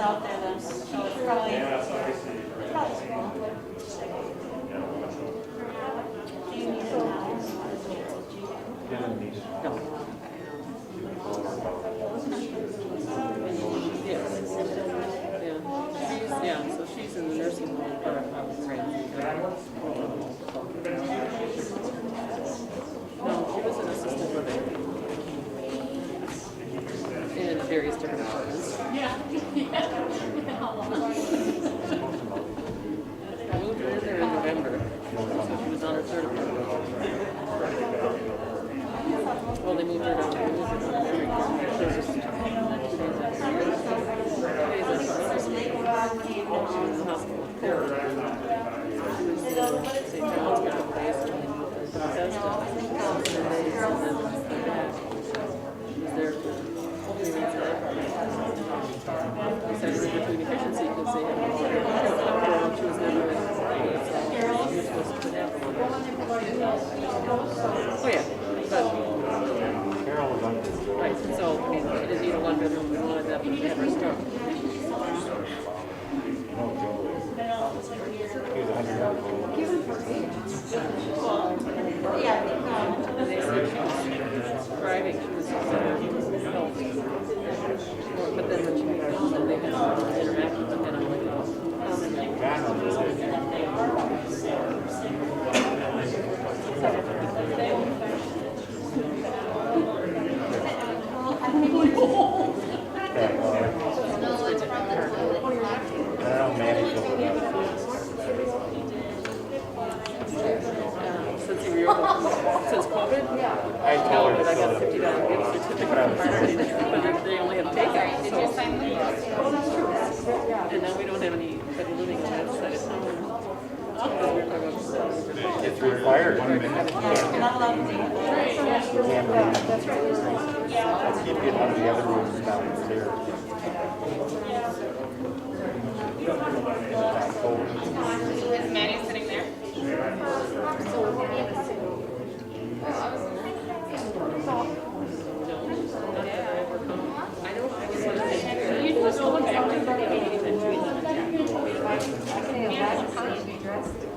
Out there then, so it's probably Yeah, so she's in the nursing home, but no, she was in assisted living in various different apartments. I moved her in there in November, so she was on her third apartment. Well, they moved her down to the Oh yeah, but right, so she didn't need a one bedroom, we wanted that when she had her stroke. yeah, And they said she was thriving, she was healthy. But then when she moved out, then they had to interact with them, and I'm like, since COVID? I told her I got a $50 gift certificate, but they only have takeout. Did you sign them? And now we don't have any better living on that side of town. it's required. You're not allowed to take it. Let's keep getting one of the other rooms downstairs. Is Maddie sitting there?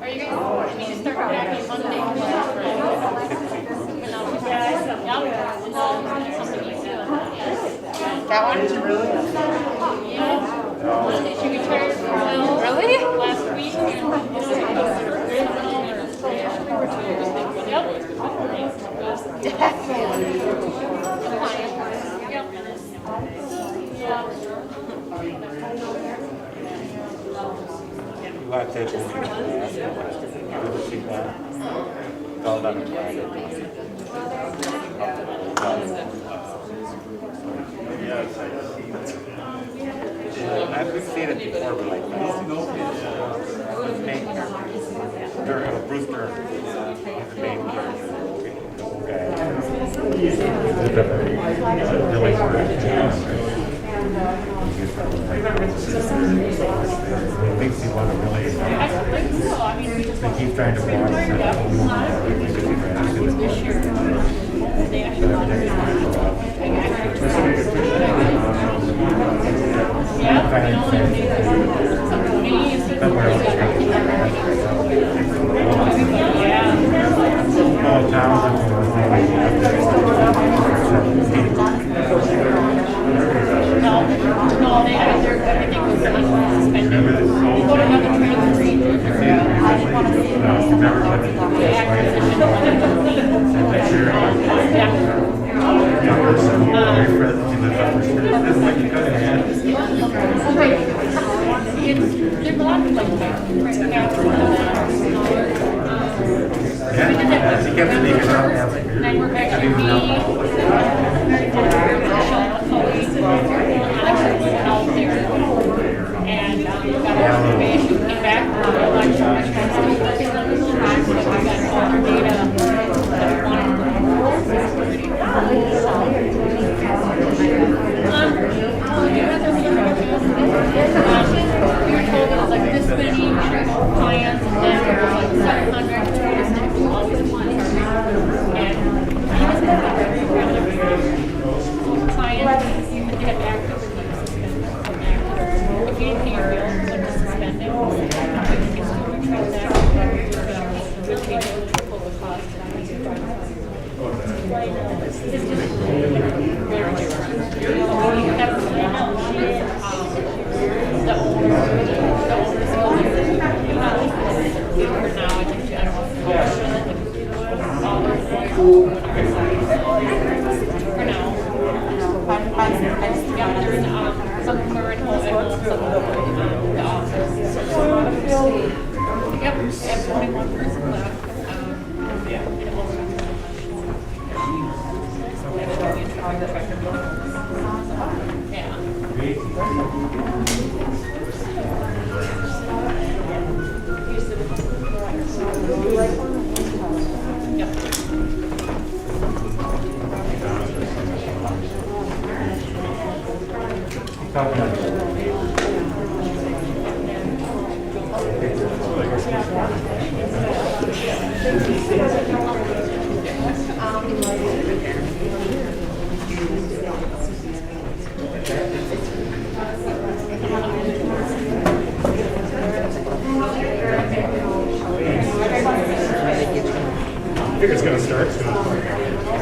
Are you guys, I mean, start packing Monday? That one? Is it really? Yeah. She retired really? Last week. You got that one. It's all done in private. I've seen it before, but like main character. Bruce Dern. He's the main character. Makes you want to really. They keep trying to watch small towns. No, they have their, everything was suspended. We go to another transfer agent. The acquisition of there's a lot of like that. And we're actually out there. And got our information, came back, have 21 person left. Yeah. I think it's gonna start soon.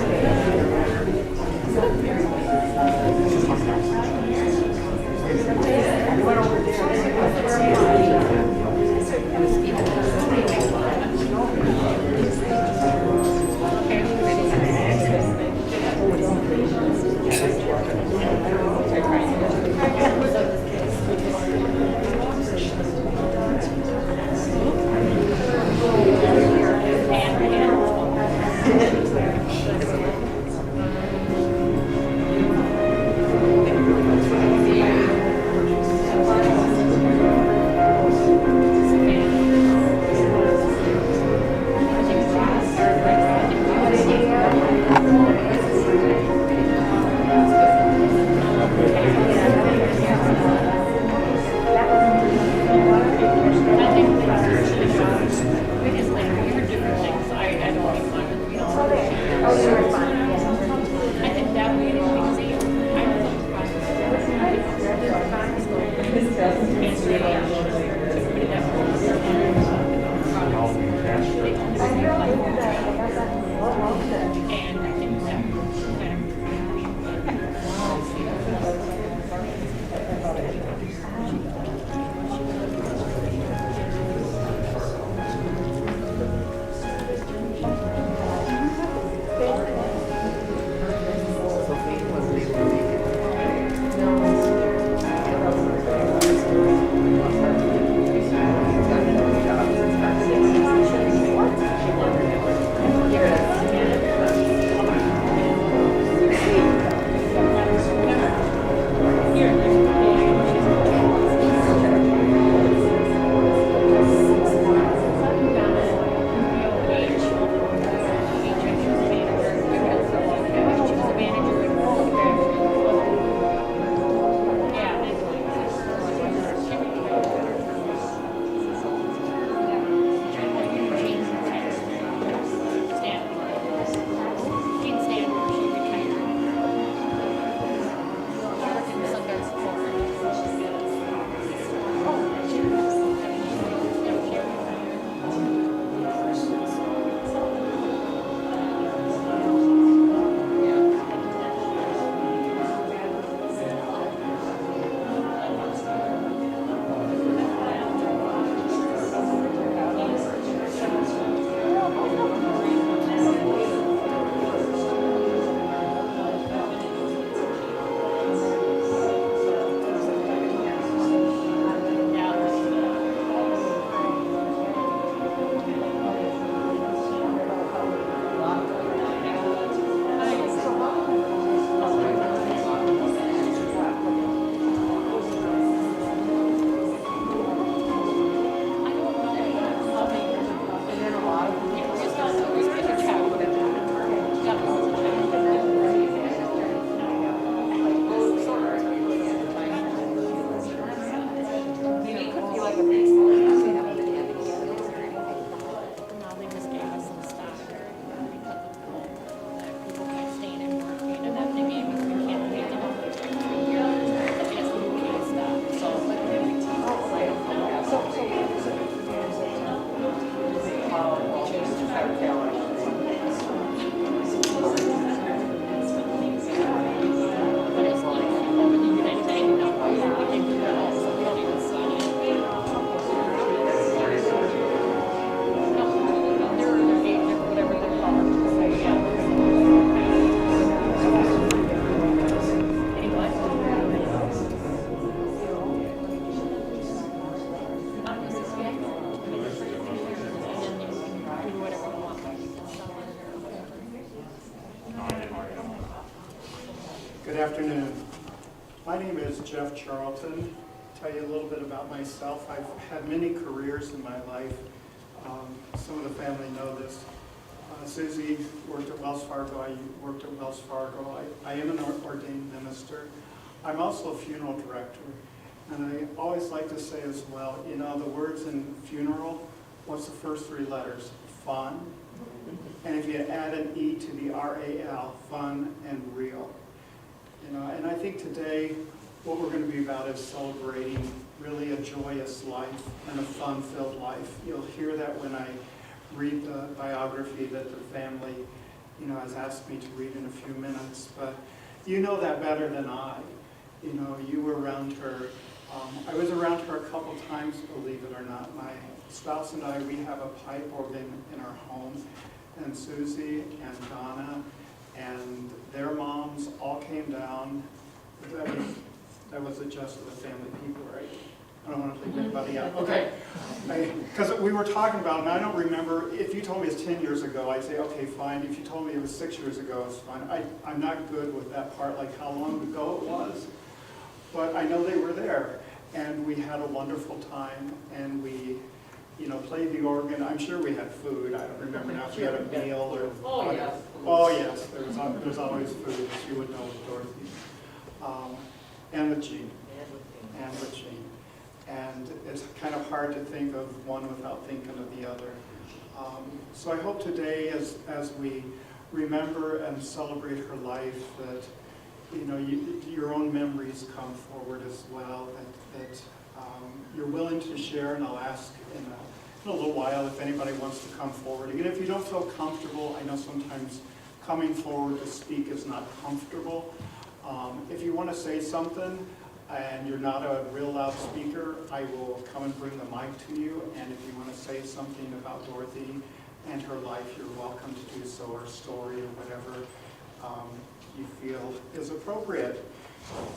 afternoon. My name is Jeff Charlton. Tell you a little bit about myself. I've had many careers in my life. Some of the family know this. Susie worked at Wells Fargo. I worked at Wells Fargo. I am an ordained minister. I'm also a funeral director. And I always like to say as well, you know, the words in funeral, what's the first three letters? Fun. And if you add an E to the R-A-L, fun and real. You know, and I think today what we're going to be about is celebrating really a joyous life and a fun-filled life. You'll hear that when I read the biography that the family, you know, has asked me to read in a few minutes. But you know that better than I. You know, you were around her. I was around her a couple times, believe it or not. My spouse and I, we have a pipe organ in our home. And Susie and Donna and their moms all came down. That was just the family people, right? I don't want to leave anybody out. Okay. Because we were talking about, and I don't remember, if you told me it's 10 years ago, I'd say, okay, fine. If you told me it was 6 years ago, it's fine. I'm not good with that part, like how long ago it was. But I know they were there. And we had a wonderful time. And we, you know, played the organ. I'm sure we had food. I don't remember now if we had a meal or... Oh, yes. Oh, yes. There's always food. She would know with Dorothy. And with Jean. And with Jean. And it's kind of hard to think of one without thinking of the other. So I hope today, as we remember and celebrate her life, that you know your own memories come forward as well. That you're willing to share, and I'll ask in a little while if anybody wants to come forward. Even if you don't feel comfortable, I know sometimes coming forward to speak is not comfortable. If you want to say something and you're not a real loud speaker, I will come and bring the mic to you. And if you want to say something about Dorothy and her life, you're welcome to do so, or story, or whatever you feel is appropriate.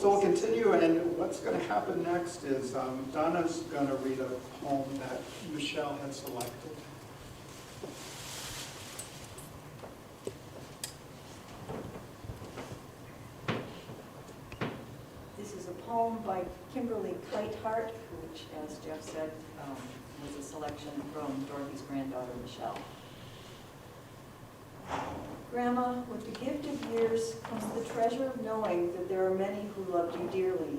So we'll continue, and what's going to happen next is Donna's going to read a poem that Michelle had selected. This is a poem by Kimberly Kitehart, which, as Jeff said, was a selection from Dorothy's granddaughter, Michelle. Grandma, with the gift of years comes the treasure of knowing that there are many who loved you dearly.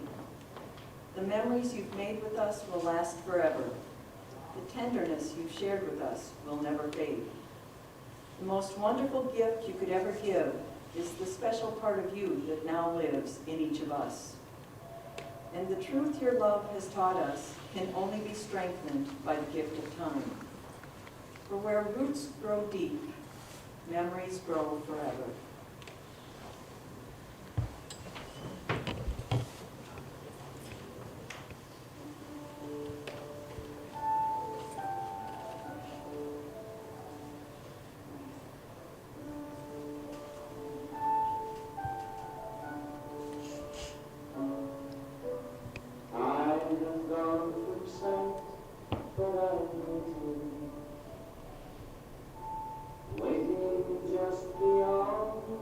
The memories you've made with us will last forever. The tenderness you've shared with us will never fade. The most wonderful gift you could ever give is the special part of you that now lives in each of us. And the truth your love has taught us can only be strengthened by the gift of time. For where roots grow deep, memories grow forever. Waiting just beyond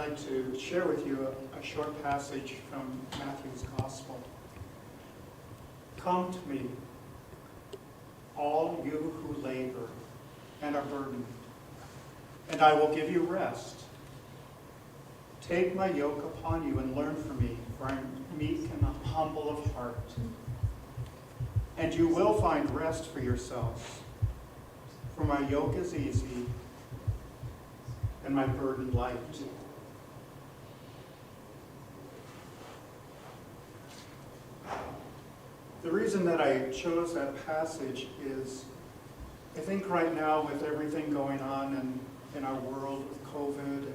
like to share with you a short passage from Matthew's Gospel. Come to me, all you who labor and are burdened, and I will give you rest. Take my yoke upon you and learn from me, for I am meek and humble of heart. And you will find rest for yourselves, for my yoke is easy and my burden light. The reason that I chose that passage is, I think right now with everything going on in our world with COVID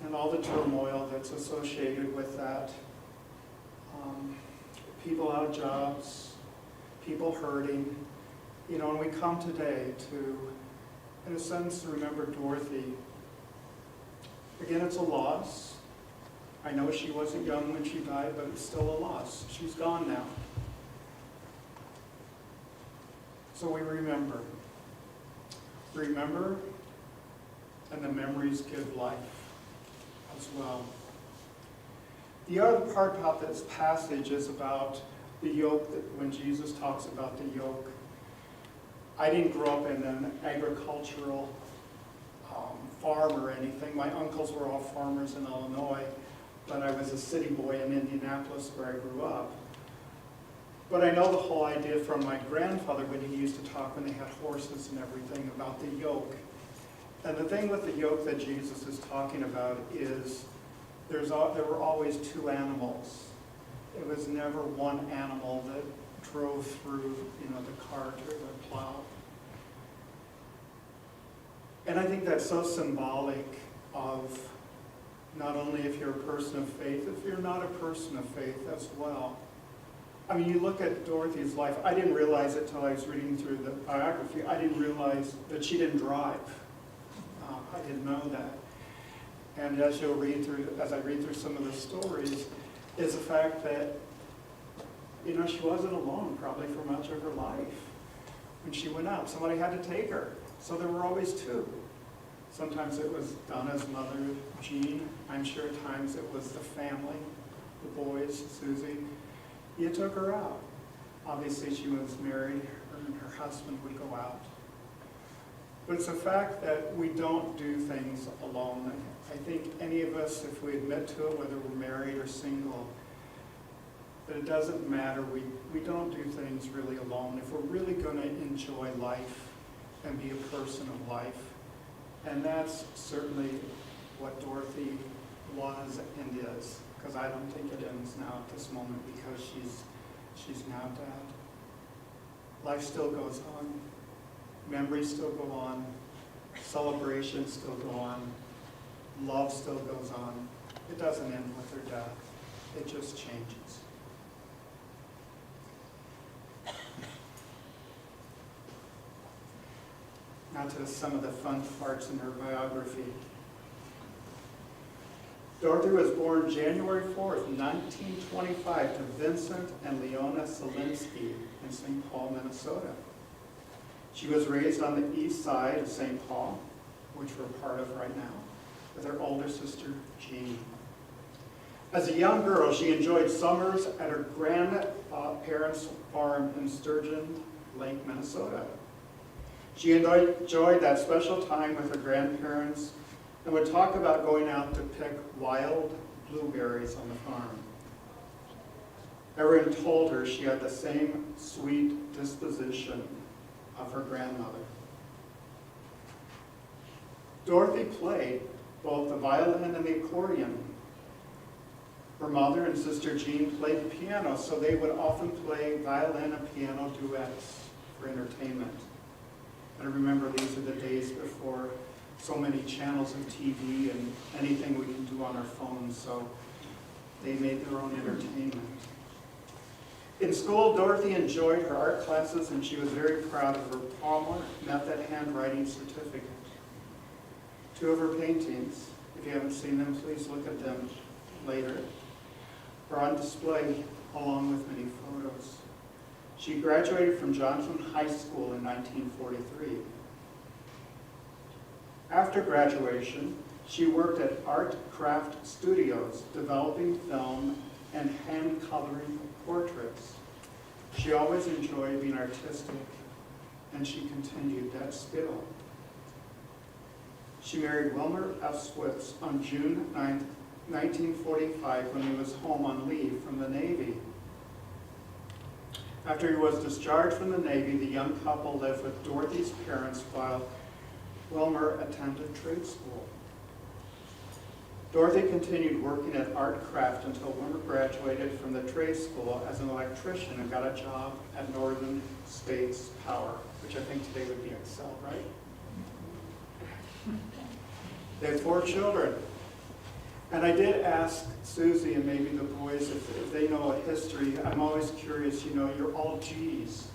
and all the turmoil that's associated with that, people out of jobs, people hurting, and we come today to, in a sense, remember Dorothy. Again, it's a loss. I know she wasn't young when she died, but it's still a loss. She's gone now. So we remember. Remember, and the memories give life as well. The other part about this passage is about the yoke, that when Jesus talks about the yoke. I didn't grow up in an agricultural farm or anything. My uncles were all farmers in Illinois, but I was a city boy in Indianapolis where I grew up. But I know the whole idea from my grandfather when he used to talk when they had horses and everything about the yoke. And the thing with the yoke that Jesus is talking about is there were always two animals. It was never one animal that drove through, the cart or the plow. And I think that's so symbolic of not only if you're a person of faith, if you're not a person of faith as well. I mean, you look at Dorothy's life. I didn't realize it till I was reading through the biography. I didn't realize that she didn't drive. I didn't know that. And as I read through some of the stories, is the fact that, she wasn't alone probably for much of her life. When she went out, somebody had to take her. So there were always two. Sometimes it was Donna's mother, Jean. I'm sure at times it was the family, the boys, Susie. You took her out. Obviously she was married, and her husband would go out. But it's a fact that we don't do things alone. I think any of us, if we admit to it, whether we're married or single, that it doesn't matter. We don't do things really alone. If we're really going to enjoy life and be a person of life, and that's certainly what Dorothy was and is, because I don't think it ends now at this moment because she's now dead. Life still goes on. Memories still go on. Celebrations still go on. Love still goes on. It doesn't end with her death. It just changes. Now to some of the fun parts in her biography. Dorothy was born January 4th, 1925 to Vincent and Leona Selinsky in St. Paul, Minnesota. She was raised on the east side of St. Paul, which we're part of right now, with her older sister, Jean. As a young girl, she enjoyed summers at her grandparents' farm in Sturgeon Lake, Minnesota. She enjoyed that special time with her grandparents and would talk about going out to pick wild blueberries on the farm. Everyone told her she had the same sweet disposition of her grandmother. Dorothy played both the violin and the accordion. Her mother and sister Jean played the piano, so they would often play violin and piano duets for entertainment. And I remember these are the days before so many channels of TV and anything we can do on our phones, so they made their own entertainment. In school, Dorothy enjoyed her art classes, and she was very proud of her Palmer method handwriting certificate. Two of her paintings, if you haven't seen them, please look at them later, are on display along with many photos. She graduated from Johnson High School in 1943. After graduation, She worked at Art Craft Studios, developing film and hand-coloring portraits. She always enjoyed being artistic, and she continued that skill. She married Wilmer F. Swits on June 9, 1945, when he was home on leave from the Navy. After he was discharged from the Navy, the young couple lived with Dorothy's parents while Wilmer attended trade school. Dorothy continued working at Art Craft until Wilmer graduated from the trade school as an electrician and got a job at Northern States Power, which I think today would be Excel, right? They had 4 children. And I did ask Susie and maybe the boys if they know a history. I'm always curious, you know, you're all G's.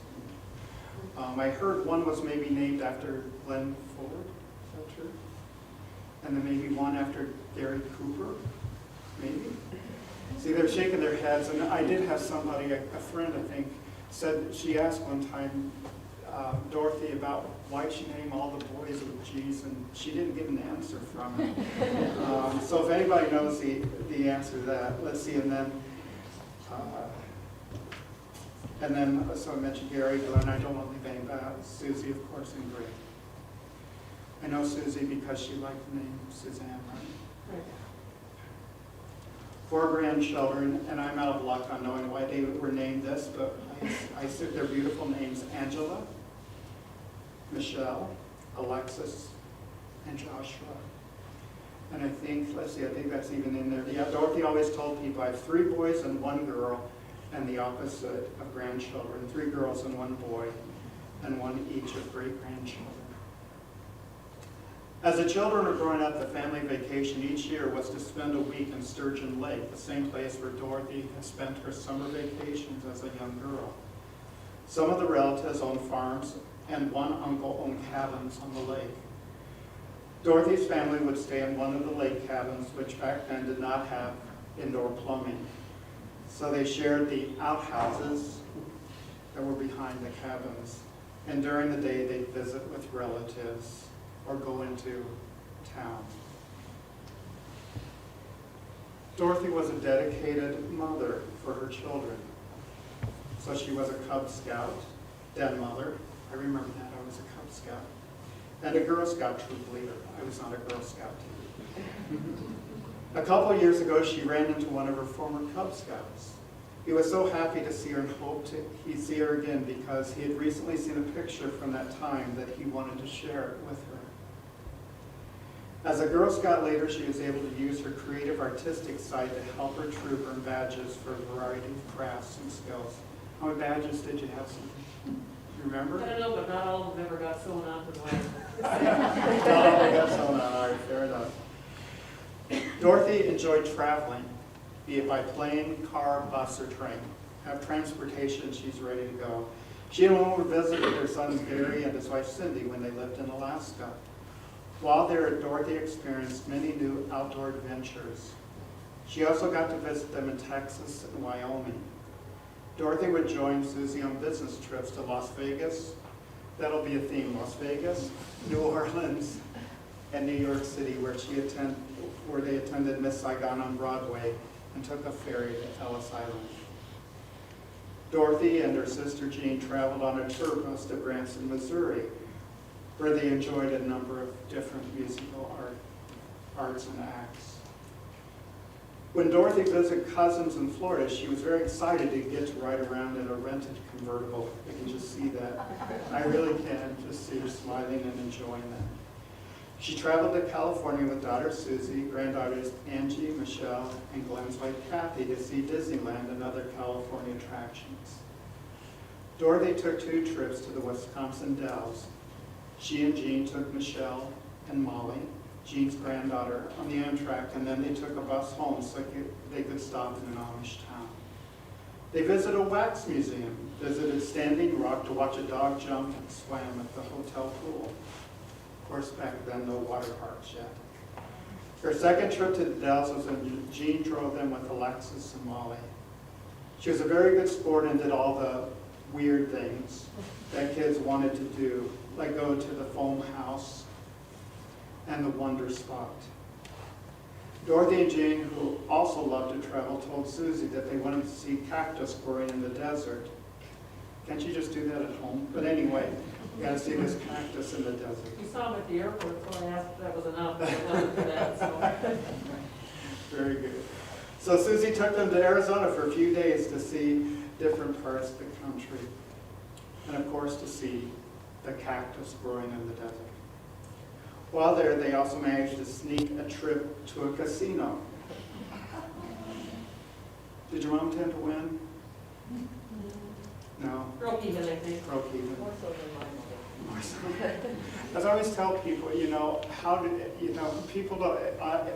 I heard one was maybe named after Glenn Ford, is that true? And then maybe one after Gary Cooper, maybe? See, they're shaking their heads, and I did have somebody, a friend I think, said, she asked one time Dorothy about why she named all the boys with G's, and she didn't get an answer from it. So if anybody knows the answer to that, let's see, and then, so I mentioned Gary, Glenn, I don't want to leave anybody out, Susie, of course, and Greg. I know Susie because she liked the name Suzanne, right? 4 grandchildren, and I'm out of luck on knowing why they were named this, but I said their beautiful names: Angela, Michelle, Alexis, and Joshua. And I think, let's see, I think that's even in there. Yeah, Dorothy always told people, I have 3 boys and 1 girl, and the opposite of grandchildren, 3 girls and 1 boy, and 1 each of great-grandchildren. As the children were growing up, the family vacation each year was to spend a week in Sturgeon Lake, the same place where Dorothy had spent her summer vacations as a young girl. Some of the relatives owned farms, and one uncle owned cabins on the lake. Dorothy's family would stay in one of the lake cabins, which back then did not have indoor plumbing. So they shared the outhouses that were behind the cabins. And during the day, they'd visit with relatives or go into town. Dorothy was a dedicated mother for her children. So she was a Cub Scout, den mother. I remember that, I was a Cub Scout. And a Girl Scout troop leader. I was not a Girl Scout. A couple of years ago, she ran into one of her former Cub Scouts. He was so happy to see her and hoped he'd see her again because he had recently seen a picture from that time that he wanted to share it with her. As a Girl Scout leader, she was able to use her creative artistic side to help her troop earn badges for a variety of crafts and skills. How many badges did you have, Susan? Do you remember? I don't know, but not all of them ever got sewn onto the wagon. Not all of them got sewn on, all right, fair enough. Dorothy enjoyed traveling, be it by plane, car, bus, or train. Have transportation, she's ready to go. She and Wilmer visited their sons Gary and his wife Cindy when they lived in Alaska. While there, Dorothy experienced many new outdoor adventures. She also got to visit them in Texas and Wyoming. Dorothy would join Susie on business trips to Las Vegas. That'll be a theme: Las Vegas, New Orleans, and New York City, where they attended Miss Saigon on Broadway and took a ferry to Ellis Island. Dorothy and her sister Jean traveled on a tour bus to Branson, Missouri, where they enjoyed a number of different musical arts and acts. When Dorothy visited cousins in Florida, she was very excited to get to ride around in a rented convertible. I can just see that. I really can just see her smiling and enjoying that. She traveled to California with daughter Susie, granddaughters Angie, Michelle, and Glenn's wife Kathy to see Disneyland and other California attractions. Dorothy took 2 trips to the Wisconsin Dells. She and Jean took Michelle and Molly, Jean's granddaughter, on the Amtrak, and then they took a bus home so they could stop in an Amish town. They visited a wax museum, visited Standing Rock to watch a dog jump, and swam at the hotel pool. Of course, back then, no water parks yet. Her second trip to the Dells was when Jean drove them with Alexis and Molly. She was a very good sport and did all the weird things that kids wanted to do, like go to the foam house and the Wonder Spot. Dorothy and Jean, who also loved to travel, told Susie that they wanted to see cactus growing in the desert. Can't you just do that at home? But anyway, you got to see this cactus in the desert. We saw him at the airport, so I asked if that was enough, but it wasn't for that, so. Very good. So Susie took them to Arizona for a few days to see different parts of the country. And of course to see the cactus growing in the desert. While there, they also managed to sneak a trip to a casino. Did your mom tend to win? No? Broke even, I think. Broke even. More so than mine. As I always tell people, people don't,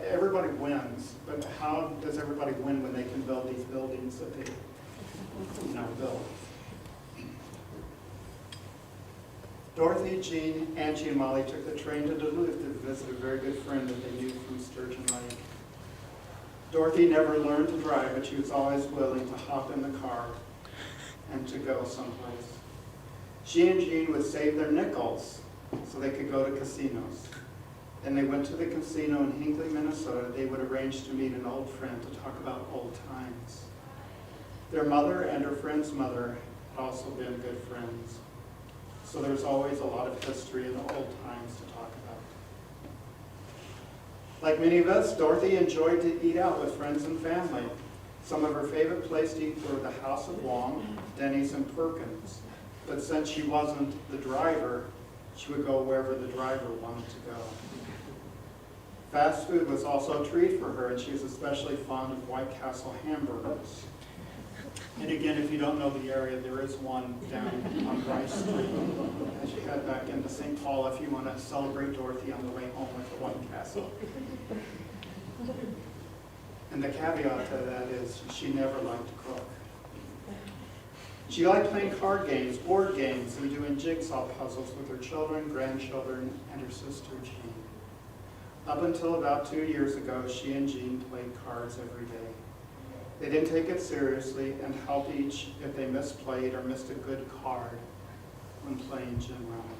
everybody wins, but how does everybody win when they can build these buildings that they, build? Dorothy, Jean, Angie, and Molly took the train to Duluth to visit a very good friend that they knew from Sturgeon Lake. Dorothy never learned to drive, but she was always willing to hop in the car and to go someplace. She and Jean would save their nickels so they could go to casinos. Then they went to the casino in Hinckley, Minnesota. They would arrange to meet an old friend to talk about old times. Their mother and her friend's mother had also been good friends. So there's always a lot of history in the old times to talk about. Like many of us, Dorothy enjoyed to eat out with friends and family. Some of her favorite places to eat were the House of Long, Denny's, and Perkins. But since she wasn't the driver, she would go wherever the driver wanted to go. Fast food was also a treat for her, and she was especially fond of White Castle hamburgers. And again, if you don't know the area, there is one down on Rice Street as you head back into St. Paul if you want to celebrate Dorothy on the way home with the White Castle. And the caveat to that is she never liked to cook. She liked playing card games, board games, and doing jigsaw puzzles with her children, grandchildren, and her sister Jean. Up until about 2 years ago, she and Jean played cards every day. They didn't take it seriously and helped each if they misplayed or missed a good card when playing generally.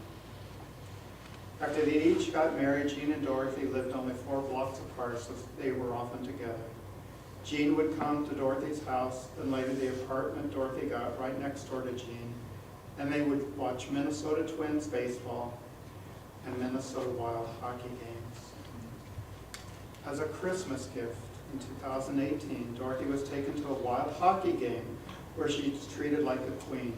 After they each got married, Jean and Dorothy lived only 4 blocks apart, so they were often together. Jean would come to Dorothy's house, and later the apartment Dorothy got right next door to Jean, and they would watch Minnesota Twins baseball and Minnesota Wild hockey games. As a Christmas gift, in 2018, Dorothy was taken to a Wild hockey game where she was treated like a queen.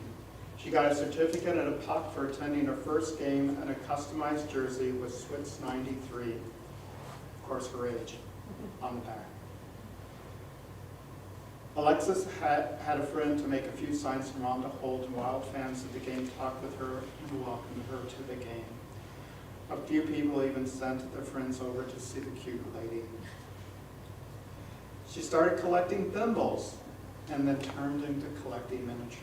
She got a certificate and a puck for attending her first game and a customized jersey with Swits 93, of course her age, on the back. Alexis had a friend to make a few signs for Mom to hold, and Wild fans at the game talked with her and welcomed her to the game. A few people even sent their friends over to see the cute lady. She started collecting thimbles and then turned into collecting miniatures.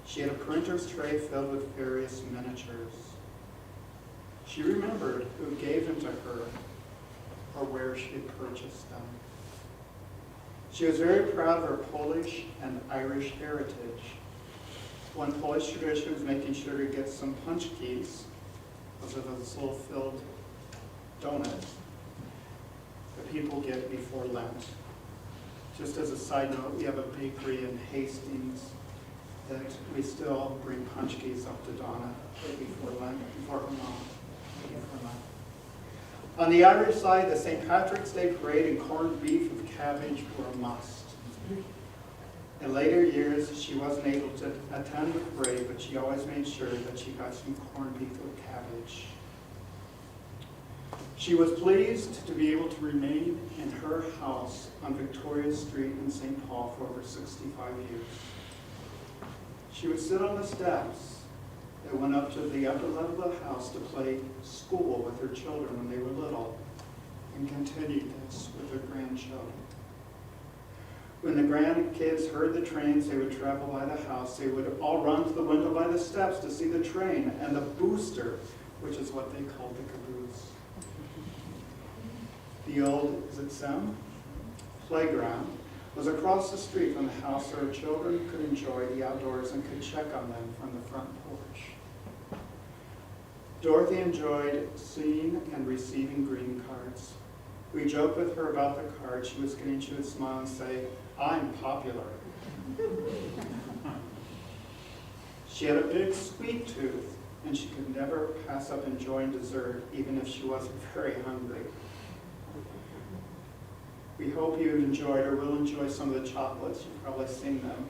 She had a printer's tray filled with various miniatures. She remembered who gave them to her or where she had purchased them. She was very proud of her Polish and Irish heritage. One Polish tradition was making sure to get some punch keys. Those are those little filled donuts that people get before Lent. Just as a side note, we have a bakery in Hastings that we still bring punch keys up to Donna before Lent, before her mom. On the Irish side, the St. Patrick's Day parade and corned beef with cabbage were a must. In later years, she wasn't able to attend the parade, but she always made sure that she got some corned beef with cabbage. She was pleased to be able to remain in her house on Victoria Street in St. Paul for over 65 years. She would sit on the steps that went up to the upper level of the house to play school with her children when they were little, and continued this with her grandchildren. When the grandkids heard the trains, they would travel by the house. They would all run to the window by the steps to see the train and the booster, which is what they called the caboose. The old Zitsem playground was across the street from the house where children could enjoy the outdoors and could check on them from the front porch. Dorothy enjoyed seeing and receiving greeting cards. We joked with her about the card she was getting. She would smile and say, "I'm popular." She had a big sweet tooth, and she could never pass up enjoying dessert, even if she wasn't very hungry. We hope you enjoyed or will enjoy some of the chocolates. You've probably seen them.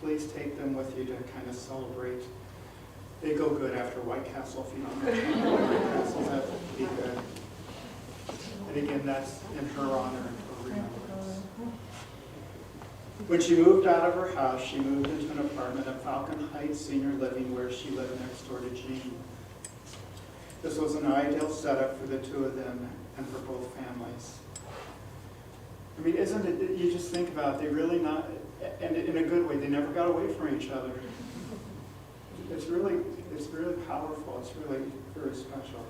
Please take them with you to kind of celebrate. They go good after White Castle, if you don't know White Castle, that would be good. And again, that's in her honor and her remembrance. When she moved out of her house, she moved into an apartment at Falcon Heights Senior Living, where she lived next door to Jean. This was an ideal setup for the two of them and for both families. I mean, isn't it, you just think about it, they really not, and in a good way, they never got away from each other. It's really powerful. It's really very special.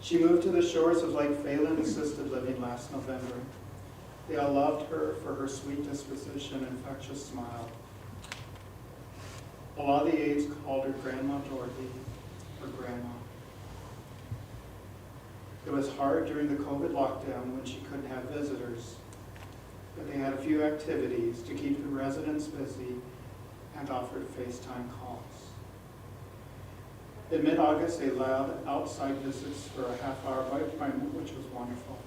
She moved to the shores of Lake Phelan Assisted Living last November. They all loved her for her sweet disposition and infectious smile. A lot of the aides called her Grandma Dorothy, or Grandma. It was hard during the COVID lockdown when she couldn't have visitors, but they had a few activities to keep the residents busy and offered FaceTime calls. In mid-August, they allowed outside visits for a half-hour by appointment, which was wonderful.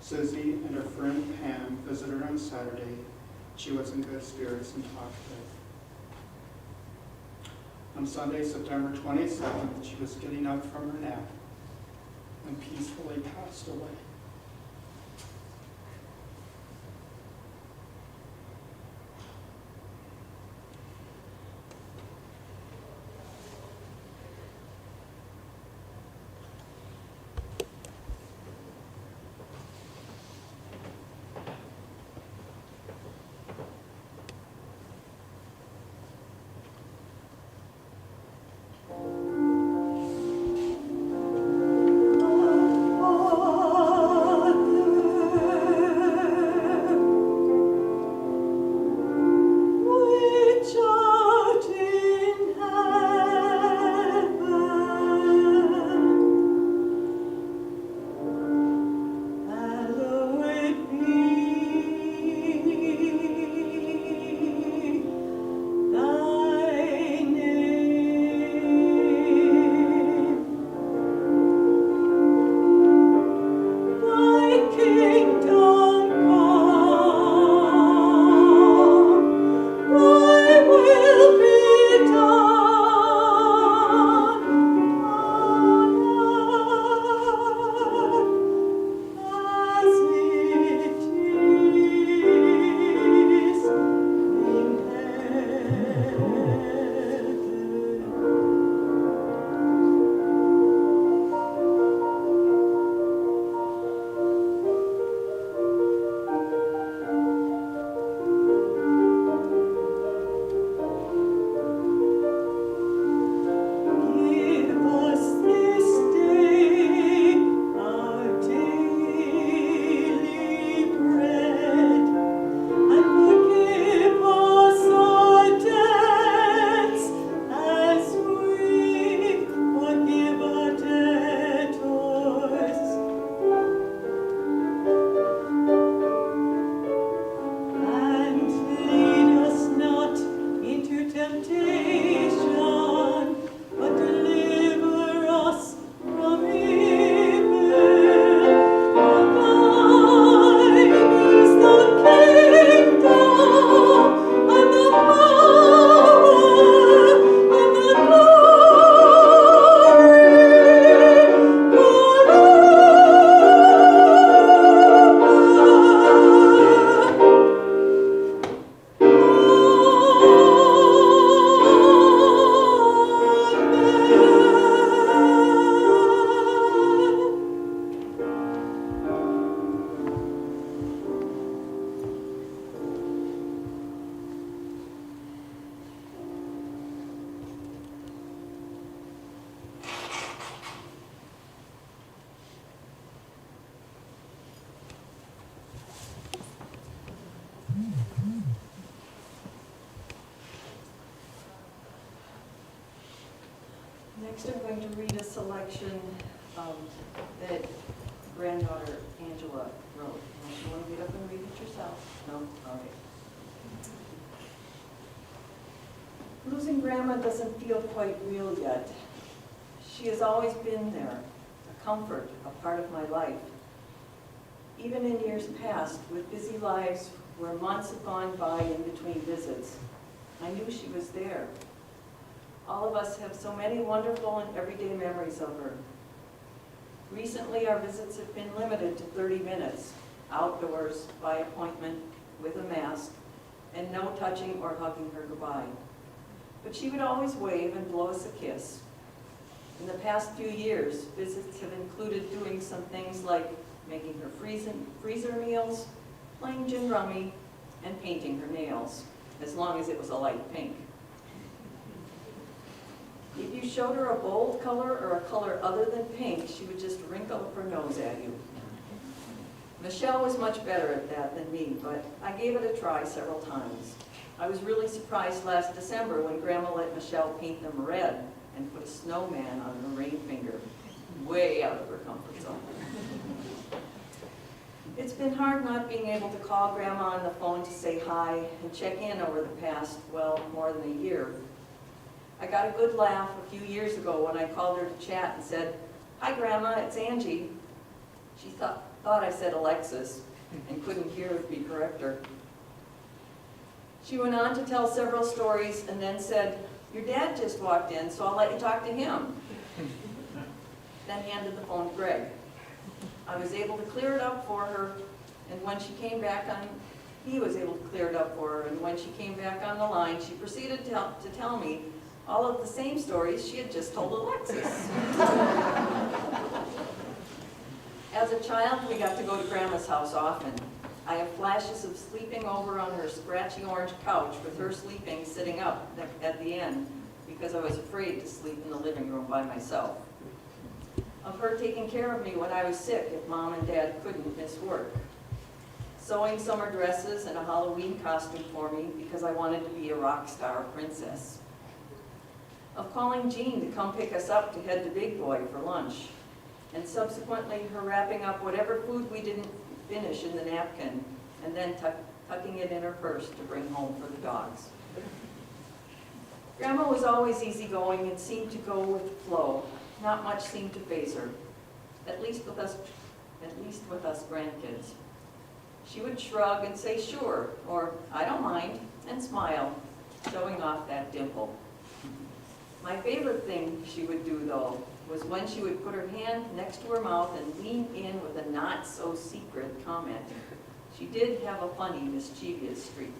Susie and her friend Pam visited her on Saturday. She was in good spirits and talkative. On Sunday, September 27th, she was getting up from her nap and peacefully passed away. Next, I'm going to read a selection that granddaughter Angela wrote. Unless you want to get up and read it yourself. No? All right. Losing Grandma doesn't feel quite real yet. She has always been there, a comfort, a part of my life. Even in years past, with busy lives where months have gone by in between visits, I knew she was there. All of us have so many wonderful and everyday memories of her. Recently, our visits have been limited to 30 minutes, outdoors, by appointment, with a mask, and no touching or hugging her goodbye. But she would always wave and blow us a kiss. In the past few years, visits have included doing some things like making her freezer meals, playing gin rummy, and painting her nails, as long as it was a light pink. If you showed her a bold color or a color other than pink, she would just wrinkle up her nose at you. Michelle was much better at that than me, but I gave it a try several times. I was really surprised last December when Grandma let Michelle paint them red and put a snowman on her ring finger, way out of her comfort zone. It's been hard not being able to call Grandma on the phone to say hi and check in over the past, well, more than a year. I got a good laugh a few years ago when I called her to chat and said, "Hi Grandma, it's Angie." She thought I said Alexis and couldn't hear me correct her. She went on to tell several stories and then said, "Your dad just walked in, so I'll let you talk to him." Then handed the phone to Greg. I was able to clear it up for her, and when she came back on, he was able to clear it up for her, and when she came back on the line, she proceeded to tell me all of the same stories she had just told Alexis. As a child, we got to go to Grandma's house often. I have flashes of sleeping over on her scratchy orange couch with her sleeping sitting up at the end because I was afraid to sleep in the living room by myself. Of her taking care of me when I was sick if Mom and Dad couldn't miss work. Sewing summer dresses and a Halloween costume for me because I wanted to be a rock star princess. Of calling Jean to come pick us up to head to Big Boy for lunch. And subsequently her wrapping up whatever food we didn't finish in the napkin and then tucking it in her purse to bring home for the dogs. Grandma was always easygoing and seemed to go with the flow. Not much seemed to faze her, at least with us grandkids. She would shrug and say sure, or I don't mind, and smile, showing off that dimple. My favorite thing she would do, though, was when she would put her hand next to her mouth and lean in with a not-so-secret comment. She did have a funny, mischievous streak.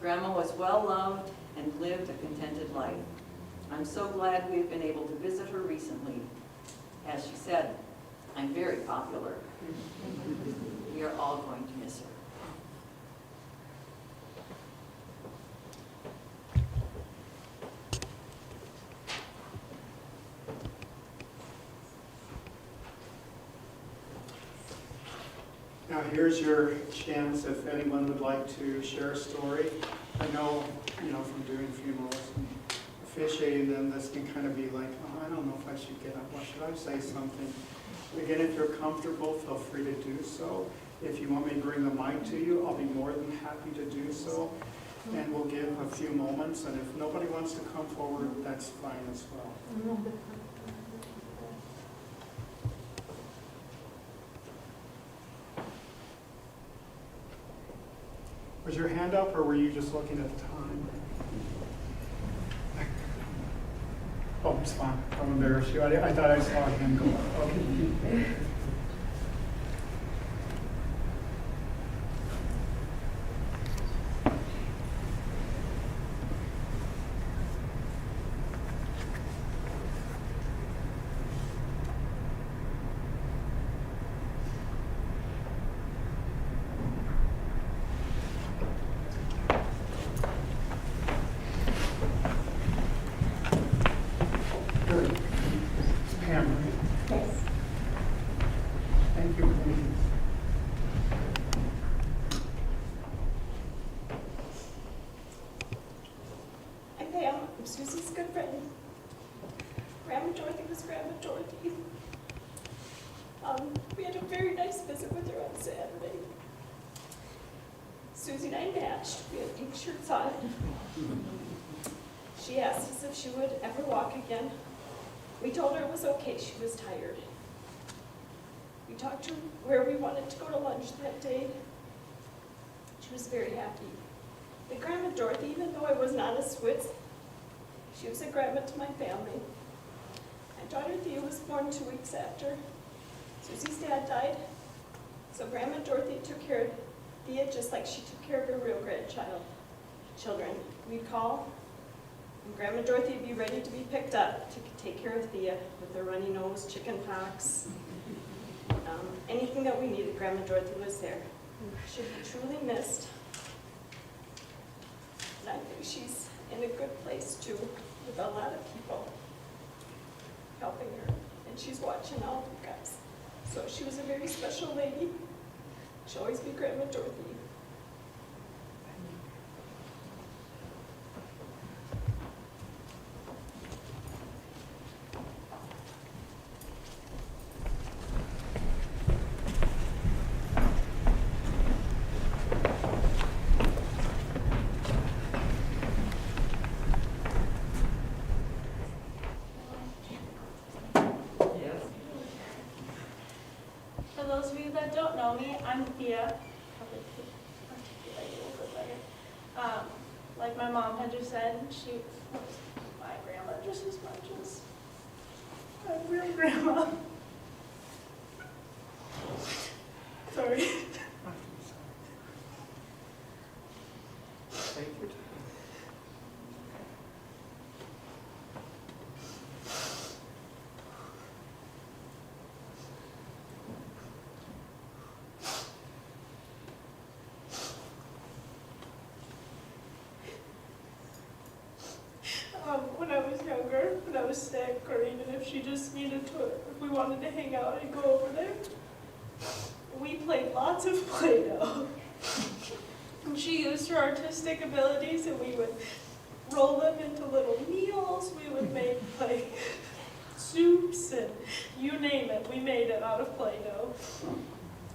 Grandma was well-loved and lived a contented life. I'm so glad we've been able to visit her recently. As she said, I'm very popular. We are all going to miss her. Now here's your chance if anyone would like to share a story. I know, from doing funerals and officiating them, this can kind of be like, oh, I don't know if I should get up. Why should I say something? Again, if you're comfortable, feel free to do so. If you want me to bring the mic to you, I'll be more than happy to do so. And we'll give a few moments, and if nobody wants to come forward, that's fine as well. Was your hand up, or were you just looking at the time? Oh, it's fine. I'll embarrass you. I thought I saw a hand go up. Okay. Good. It's Pam, right? Yes. Thank you. I'm Pam. I'm Susie's good friend. Grandma Dorothy was Grandma Dorothy. We had a very nice visit with her on Saturday. Susie and I matched. We had pink shirts on. She asked us if she would ever walk again. We told her it was okay, she was tired. We talked to her where we wanted to go to lunch that day. She was very happy. The Grandma Dorothy, even though I was not a Swits, she was a grandma to my family. My daughter Thea was born 2 weeks after Susie's dad died, so Grandma Dorothy took care of Thea just like she took care of her real children. We'd call, and Grandma Dorothy would be ready to be picked up to take care of Thea with her runny nose, chicken pox, anything that we needed, Grandma Dorothy was there. She'll be truly missed. And I think she's in a good place too, with a lot of people helping her. And she's watching all you guys. So she was a very special lady. She'll always be Grandma Dorothy. For those of you that don't know me, I'm Thea. Like my mom had just said, she was my grandma just as much as my real grandma. Sorry. Thank you. When I was younger, when I was sick, or even if she just needed to, if we wanted to hang out, I'd go over there. We played lots of Play-Doh. And she used her artistic abilities, and we would roll them into little meals. We would make like soups, and you name it, we made it out of Play-Doh.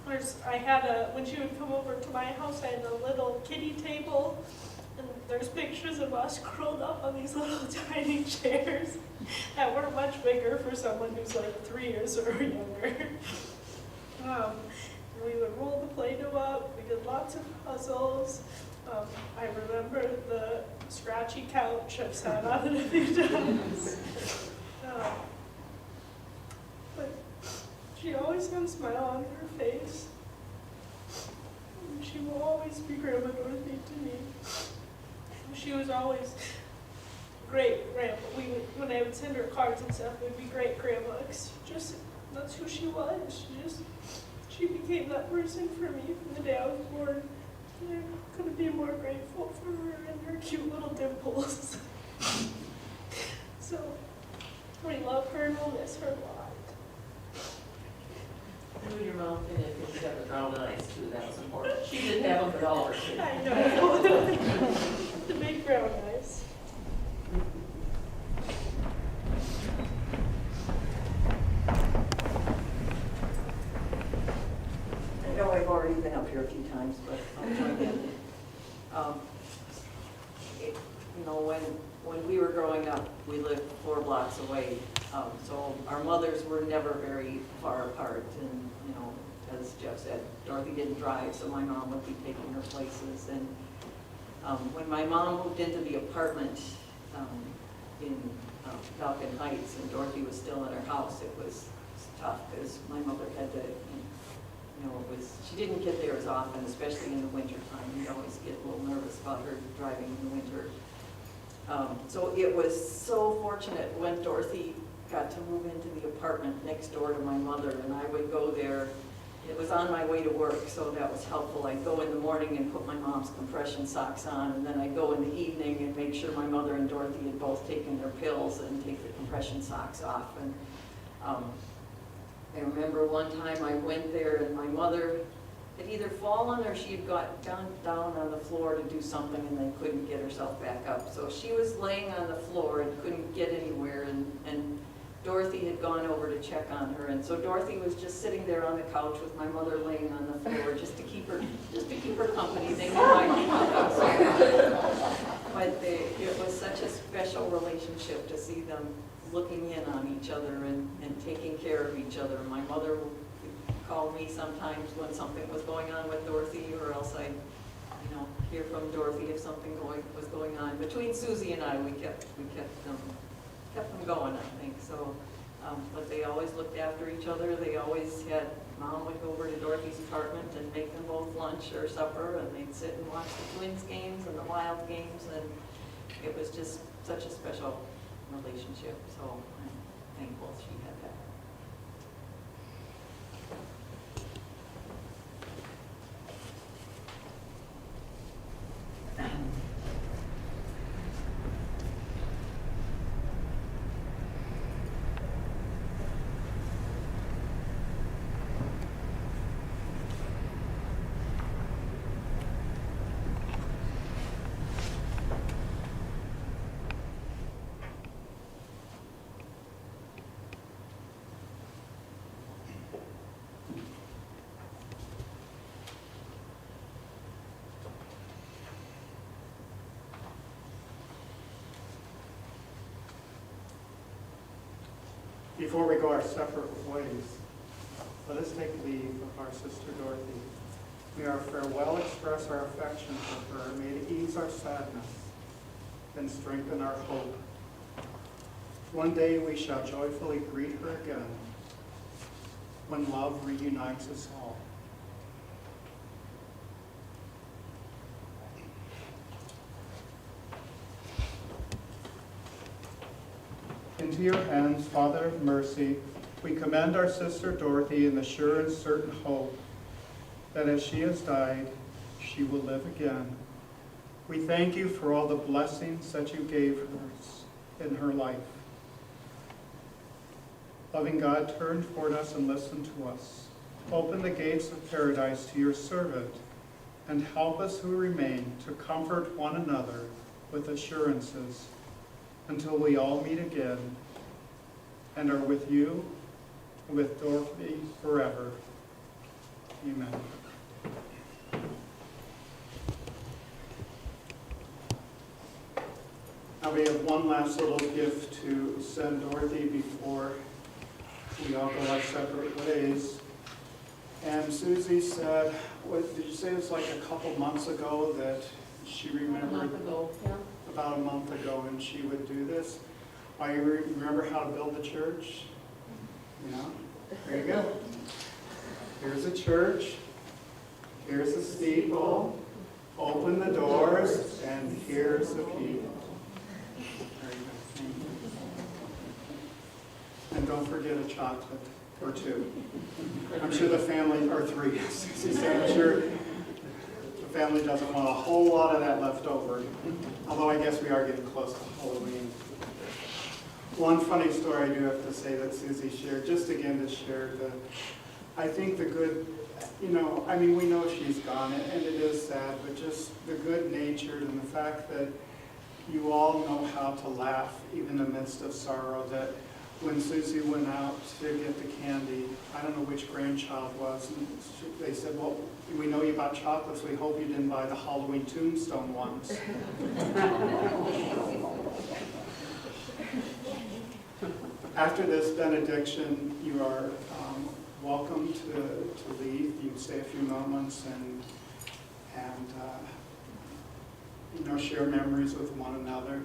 When she would come over to my house, I had a little kiddie table. And there's pictures of us curled up on these little tiny chairs that were much bigger for someone who's like 3 years or younger. We would roll the Play-Doh up. We did lots of puzzles. I remember the scratchy couch. I've sat on it a few times. But she always had a smile on her face. And she will always be Grandma Dorothy to me. She was always great grandma. When I would send her cards and stuff, it would be great grandma. Just that's who she was. She became that person for me from the day I was born. And I couldn't be more grateful for her and her cute little dimples. So we love her and we'll miss her a lot. I knew your mom did it because she got the brown eyes too, that was important. She didn't have them at all, or she. I know. The big brown eyes. I know I've already been up here a few times, but I'll join in. When we were growing up, we lived 4 blocks away. So our mothers were never very far apart. And, as Jeff said, Dorothy didn't drive, so my mom would be taking her places. And when my mom moved into the apartment in Falcon Heights and Dorothy was still in her house, it was tough because my mother had to, she didn't get there as often, especially in the winter time. You'd always get a little nervous about her driving in the winter. So it was so fortunate when Dorothy got to move into the apartment next door to my mother, and I would go there. It was on my way to work, so that was helpful. I'd go in the morning and put my mom's compression socks on, and then I'd go in the evening and make sure my mother and Dorothy had both taken their pills and take the compression socks off. And I remember one time I went there and my mother had either fallen or she had gone down on the floor to do something and then couldn't get herself back up. So she was laying on the floor and couldn't get anywhere, and Dorothy had gone over to check on her, and so Dorothy was just sitting there on the couch with my mother laying on the floor just to keep her company. They knew I but it was such a special relationship to see them looking in on each other and taking care of each other. My mother would call me sometimes when something was going on with Dorothy, or else I'd hear from Dorothy if something was going on. Between Susie and I, we kept them going, I think. So, but they always looked after each other. They always had, Mom would go over to Dorothy's apartment and make them both lunch or supper, and they'd sit and watch the Twins games and the Wild games, and it was just such a special relationship. So I'm thankful she had that. Before we go our separate ways, let us take leave of our sister Dorothy. May our farewell express our affection for her. May it ease our sadness and strengthen our hope. One day we shall joyfully greet her again when love reunites us all. Into your hands, Father of mercy, we commend our sister Dorothy in the sure and certain hope that as she has died, she will live again. We thank you for all the blessings that you gave her in her life. Loving God, turn toward us and listen to us. Open the gates of paradise to your servant, and help us who remain to comfort one another with assurances until we all meet again and are with you, with Dorothy forever. Amen. Now we have one last little gift to send Dorothy before we all go our separate ways. And Susie said, what did you say it was like a couple months ago that she remembered? A month ago, yeah. About a month ago, and she would do this. I remember how to build a church. You know, there you go. Here's a church. Here's a steeple. Open the doors, and here's the people. There you go. And don't forget a chocolate or two. I'm sure the family, or three. She said, I'm sure the family doesn't want a whole lot of that left over. Although I guess we are getting close to Halloween. One funny story I do have to say that Susie shared, just again to share I think the good, we know she's gone, and it is sad, but just the good natured and the fact that you all know how to laugh even in the midst of sorrow, that when Susie went out to get the candy, I don't know which grandchild was, and they said, well, we know you bought chocolates, we hope you didn't buy the Halloween tombstone ones. After this benediction, you are welcome to leave. You can stay a few moments and share memories with one another.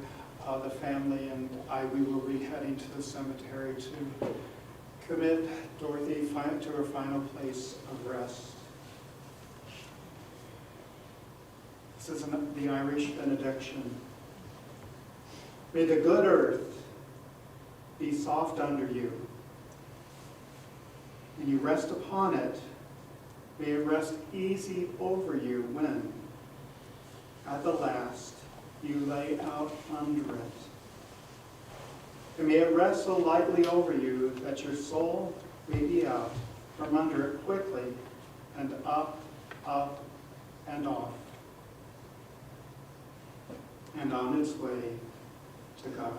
The family and we will be heading to the cemetery to commit Dorothy to her final place of rest. This is the Irish benediction. May the good earth be soft under you. When you rest upon it, may it rest easy over you when, at the last, you lay out under it. And may it rest so lightly over you that your soul may be out from under it quickly and up, and off, and on its way to God.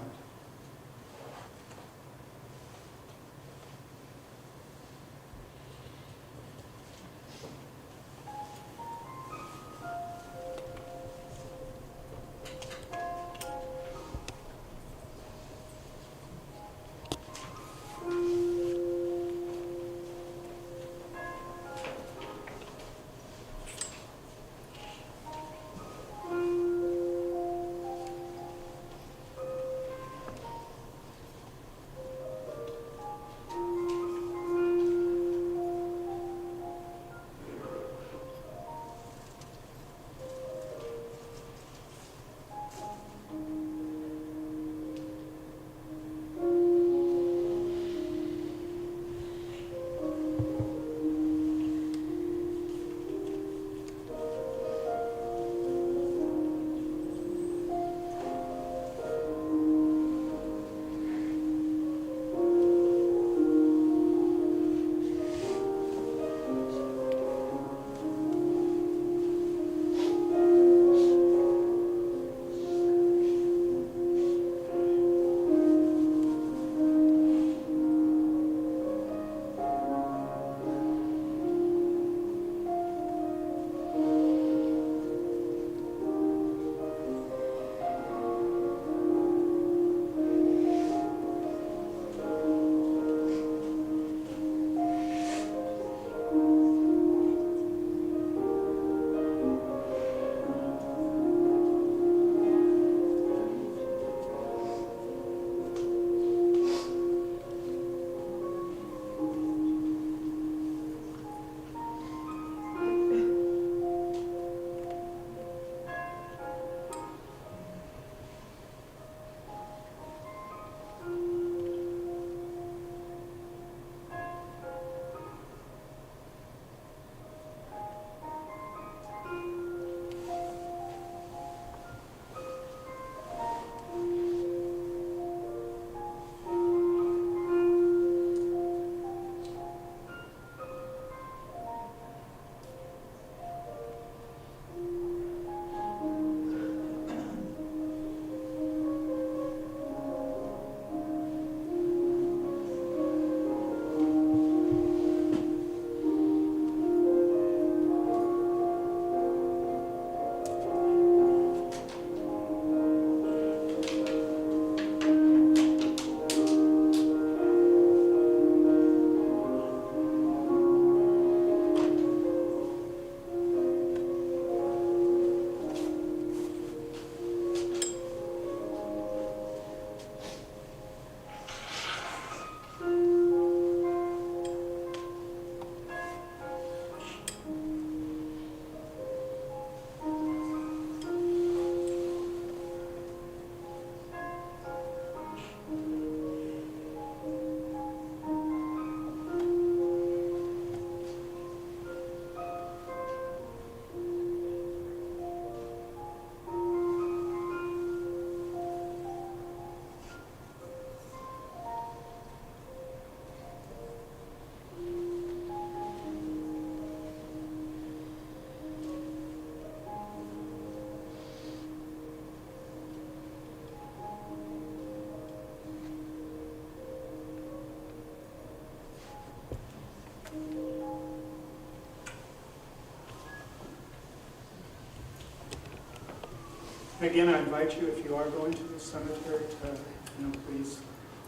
Again, I invite you, if you are going to the cemetery, to, please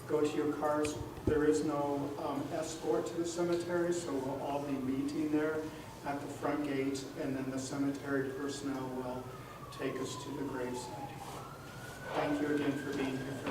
go to your cars. There is no escort to the cemetery, so we'll all be meeting there at the front gate, and then the cemetery personnel will take us to the gravesite. Thank you again for being here.